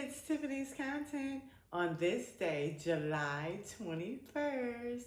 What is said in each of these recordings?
it's Tiffany's content. On this day, July 21st,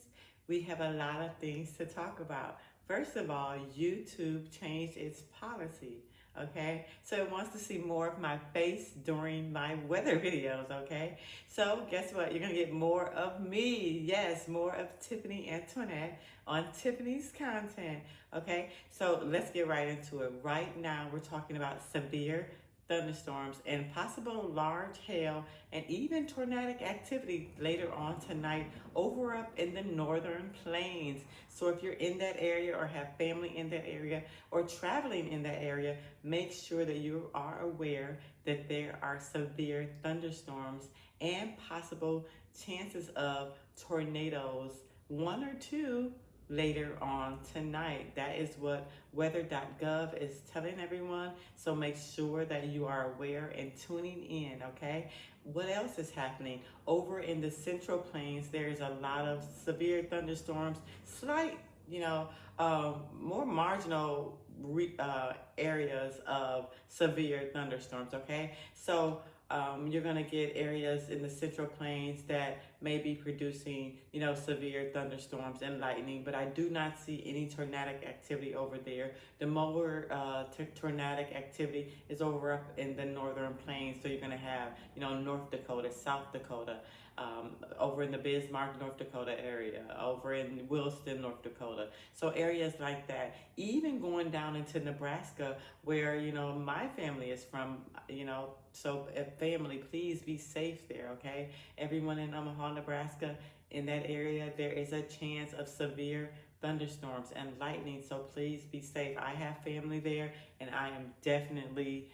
we have a lot of things to talk about. First of all, YouTube changed its policy, okay? So it wants to see more of my face during my weather videos, okay? So guess what? You're gonna get more of me. Yes, more of Tiffany Antoinette on Tiffany's content, okay? So let's get right into it. Right now, we're talking about severe thunderstorms and possible large hail and even tornadic activity later on tonight over up in the northern plains. So if you're in that area or have family in that area or traveling in that area, make sure that you are aware that there are severe thunderstorms and possible chances of tornadoes, one or two, later on tonight. That is what weather.gov is telling everyone. So make sure that you are aware and tuning in, okay? What else is happening? Over in the Central Plains, there's a lot of severe thunderstorms, slight, more marginal areas of severe thunderstorms, okay? So you're going to get areas in the Central Plains that may be producing, severe thunderstorms and lightning, but I do not see any tornadic activity over there. The more tornadic activity is over up in the northern plains, so you're going to have, North Dakota, South Dakota, over in the Bismarck, North Dakota area, over in Williston, North Dakota. So areas like that, even going down into Nebraska where, my family is from, so family, please be safe there, okay? Everyone in Omaha, Nebraska, in that area, there is a chance of severe thunderstorms and lightning, so please be safe. I have family there, and I am definitely,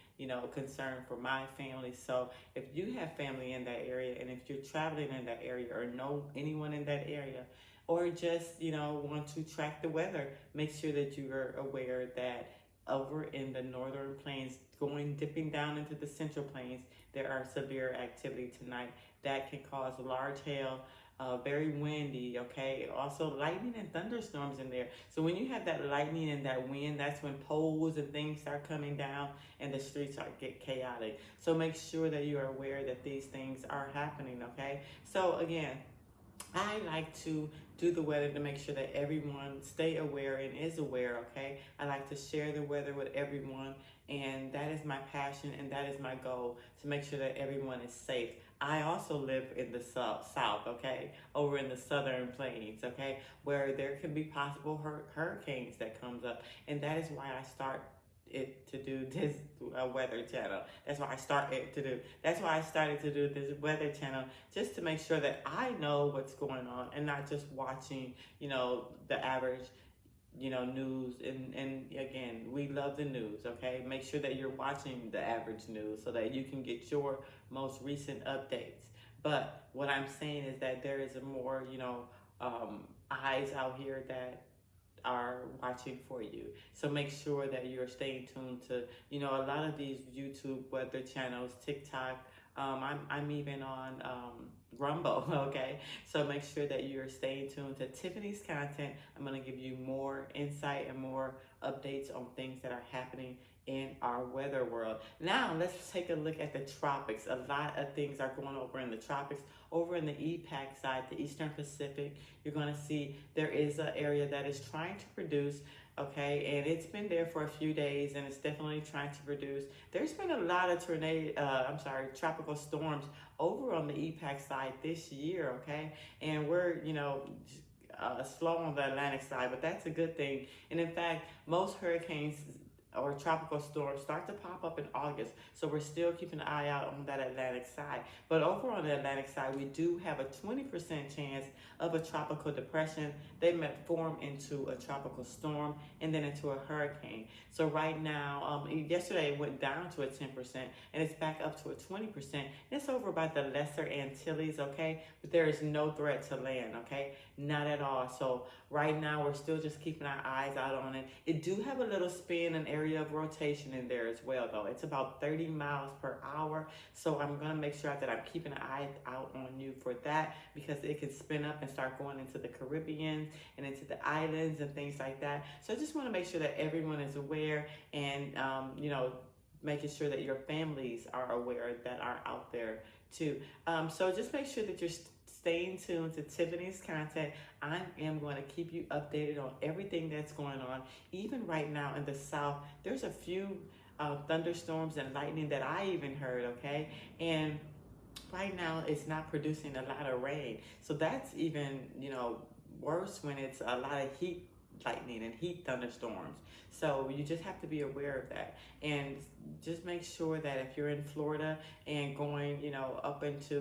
concerned for my family. So if you have family in that area, and if you're traveling in that area or know anyone in that area, or just, want to track the weather, make sure that you are aware that over in the northern plains, dipping down into the Central Plains, there are severe activity tonight that can cause large hail, very windy, okay? Also lightning and thunderstorms in there. So when you have that lightning and that wind, that's when poles and things start coming down and the streets get chaotic. So make sure that you are aware that these things are happening, okay? So again, I like to do the weather to make sure that everyone stay aware and is aware, okay? I like to share the weather with everyone, and that is my passion and that is my goal, to make sure that everyone is safe. I also live in the south, okay? Over in the southern plains, okay? Where there can be possible hurricanes that comes up, and that is why I start it to do this weather channel. That's why I started to do this weather channel, just to make sure that I know what's going on and not just watching, the average, news. And again, we love the news, okay? Make sure that you're watching the average news so that you can get your most recent updates. But what I'm saying is that there is a more, eyes out here that are watching for you. So make sure that you're staying tuned to, a lot of these YouTube weather channels, TikTok. I'm even on Rumble, okay? So make sure that you're staying tuned to Tiffany's content. I'm gonna give you more insight and more updates on things that are happening in our weather world. Now let's take a look at the tropics. A lot of things are going over in the tropics. Over in the EPAC side, the Eastern Pacific, you're going to see there is an area that is trying to produce, okay, and it's been there for a few days, and it's definitely trying to produce. There's been a lot of tropical storms over on the EPAC side this year, okay, and we're, slow on the Atlantic side, but that's a good thing. And in fact, most hurricanes or tropical storms start to pop up in August. So we're still keeping an eye out on that Atlantic side. But over on the Atlantic side, we do have a 20% chance of a tropical depression. They may form into a tropical storm and then into a hurricane. So right now, yesterday it went down to a 10% and it's back up to a 20%. It's over by the Lesser Antilles, okay? But there is no threat to land, okay? Not at all. So right now, we're still just keeping our eyes out on it. It do have a little spin and area of rotation in there as well, though. It's about 30 miles per hour. So I'm going to make sure that I'm keeping an eye out on you for that, because it can spin up and start going into the Caribbean and into the islands and things like that. So I just want to make sure that everyone is aware and, making sure that your families are aware that are out there too. So just make sure that you're staying tuned to Tiffany's content. I am going to keep you updated on everything that's going on. Even right now in the South, there's a few thunderstorms and lightning that I even heard, okay? And right now it's not producing a lot of rain. So that's even, worse when it's a lot of heat lightning and heat thunderstorms. So you just have to be aware of that. And just make sure that if you're in Florida and going, up into,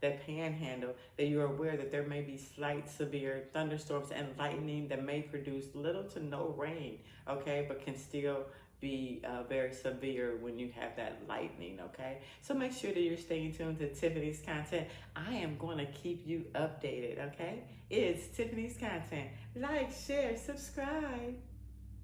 that panhandle, that you're aware that there may be slight severe thunderstorms and lightning that may produce little to no rain, okay, but can still be very severe when you have that lightning, okay? So make sure that you're staying tuned to Tiffany's content. I am going to keep you updated, okay? It's Tiffany's content. Like, share, subscribe.